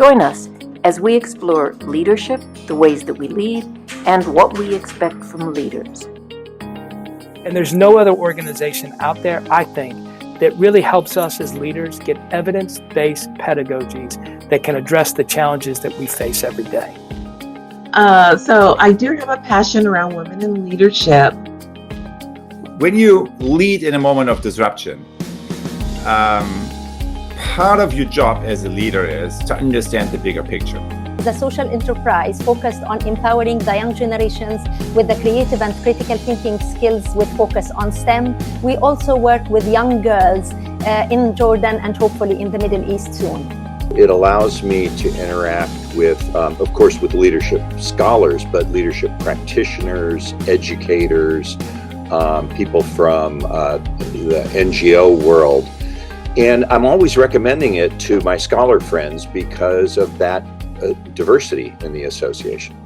Join us as we explore leadership, the ways that we lead, and what we expect from leaders. And there's no other organization out there, I think, that really helps us as leaders get evidence-based pedagogies that can address the challenges that we face every day. So I do have a passion around women in leadership. When you lead in a moment of disruption, part of your job as a leader is to understand the bigger picture. The social enterprise focused on empowering the young generations with the creative and critical thinking skills with focus on STEM. We also work with young girls in Jordan and hopefully in the Middle East soon. It allows me to interact with, of course, with leadership scholars, but leadership practitioners, educators, people from the NGO world. And I'm always recommending it to my scholar friends because of that diversity in the association.